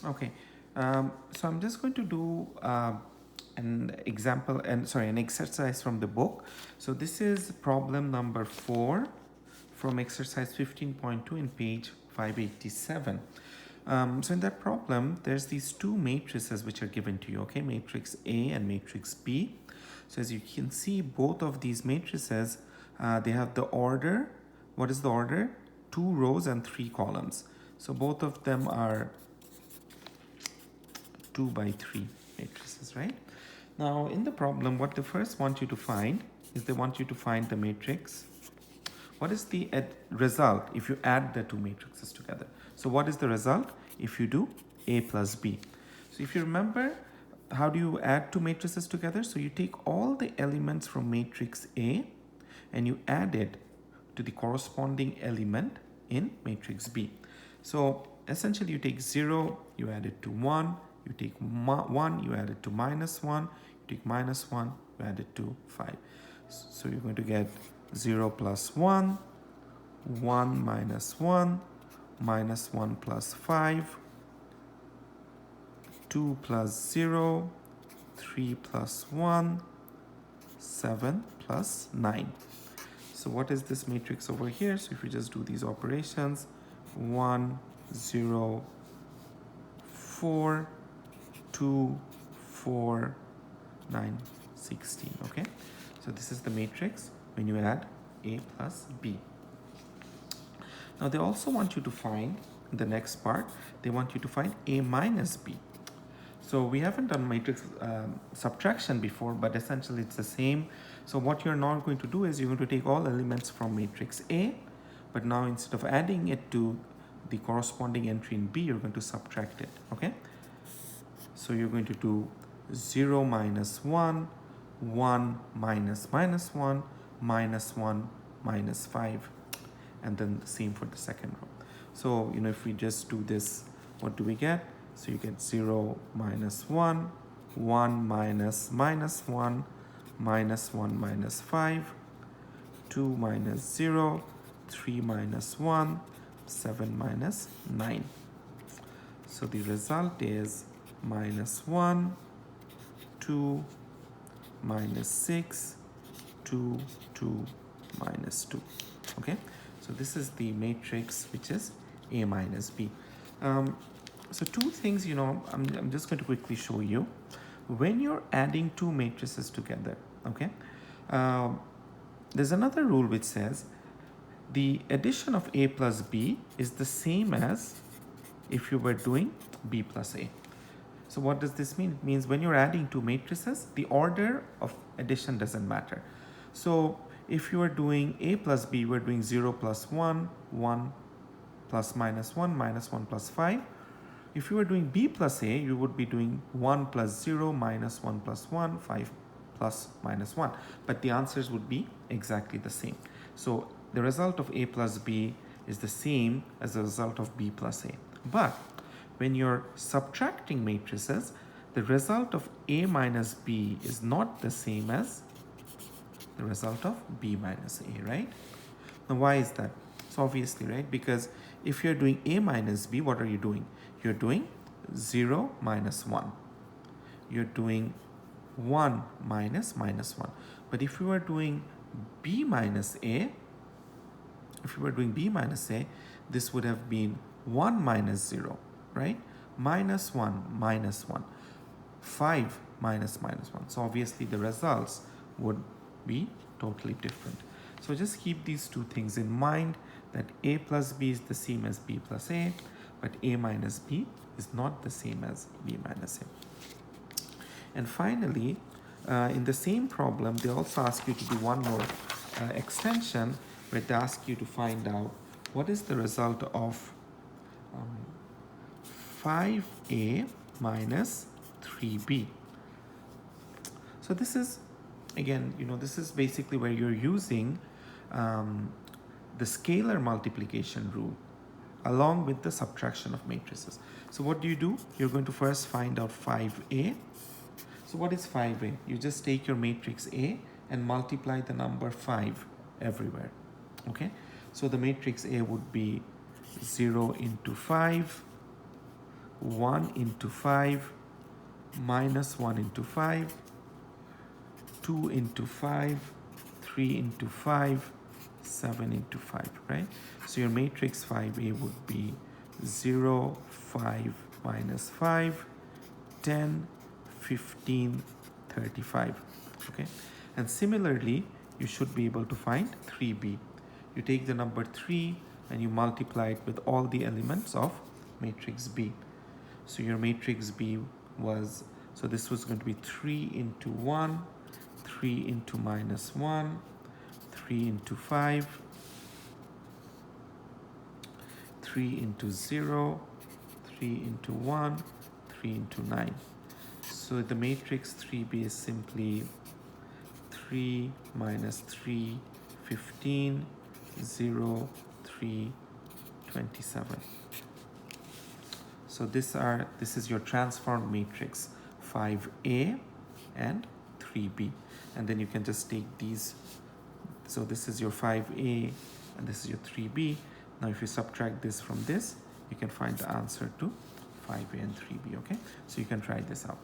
Okay, so I'm just going to do an example and sorry, an exercise from the book. So this is problem number 4 from exercise 15.2 in page 587. So in that problem, there's these two matrices which are given to you, okay, matrix A and matrix B. So as you can see, both of these matrices, they have the order. What is the order? 2 rows and 3 columns. So both of them are 2 by 3 matrices, right? Now in the problem, what they first want you to find is they want you to find the matrix. What is the result if you add the two matrices together? So what is the result if you do A plus B? So if you remember, how do you add two matrices together? So you take all the elements from matrix A and you add it to the corresponding element in matrix B. So essentially you take 0, you add it to 1, you take 1, you add it to -1, you take -1, you add it to 5. So you're going to get 0 plus 1, 1 minus 1, minus 1 plus 5, 2 plus 0, 3 plus 1, 7 plus 9. So what is this matrix over here? So if you just do these operations, 1, 0, 4, 2, 4, 9, 16. Okay, so this is the matrix when you add A plus B. Now they also want you to find, the next part, they want you to find A minus B. So we haven't done matrix subtraction before, but essentially it's the same. So what you're now going to do is you're going to take all elements from matrix A, but now instead of adding it to the corresponding entry in B, you're going to subtract it, okay? So you're going to do 0 minus 1, 1 minus minus 1, minus 1 minus 5, and then the same for the second row. So, if we just do this, what do we get? So you get 0 minus 1, 1 minus minus 1, minus 1 minus 5, 2 minus 0, 3 minus 1, 7 minus 9. So the result is minus 1, 2, minus 6, 2, 2, minus 2. Okay, so this is the matrix which is A minus B. So two things, I'm just going to quickly show you. When you're adding two matrices together, okay, there's another rule which says the addition of A plus B is the same as if you were doing B plus A. So what does this mean? It means when you're adding two matrices, the order of addition doesn't matter. So if you are doing A plus B, we're doing 0 plus 1, 1 plus minus 1, minus 1 plus 5. If you were doing B plus A, you would be doing 1 plus 0, minus 1 plus 1, 5 plus minus 1. But the answers would be exactly the same. So the result of A plus B is the same as the result of B plus A. But when you're subtracting matrices, the result of A minus B is not the same as the result of B minus A, right? Now, why is that? So obviously, right, because if you're doing A minus B, what are you doing? You're doing 0 minus 1. You're doing 1 minus minus 1. But if you are doing B minus A, this would have been 1 minus 0, right? Minus 1, minus 1. 5 minus minus 1. So obviously the results would be totally different. So just keep these two things in mind, that A plus B is the same as B plus A, but A minus B is not the same as B minus A. And finally, in the same problem, they also ask you to do one more extension where they ask you to find out what is the result of 5A minus 3B. So this is, again, this is basically where you're using the scalar multiplication rule along with the subtraction of matrices. So what do? You're going to first find out 5A. So what is 5A? You just take your matrix A and multiply the number 5 everywhere. Okay, so the matrix A would be 0 into 5 1 into 5 minus 1 into 5, 2 into 5, 3 into 5, 7 into 5, right? So your matrix 5A would be 0, 5 minus 5, 10, 15, 35, okay? And similarly, you should be able to find 3B. You take the number 3 and you multiply it with all the elements of matrix B. So your matrix B was, so this was going to be 3 into 1, 3 into minus 1, 3 into 5, 3 into 0, 3 into 1, 3 into 9. So the matrix 3B is simply 3 minus 3, 15, 0, 3, 27. So this is your transformed matrix 5A and 3B. And then you can just take these. So this is your 5A and this is your 3B. Now if you subtract this from this, you can find the answer to 5A and 3B, okay? So you can try this out.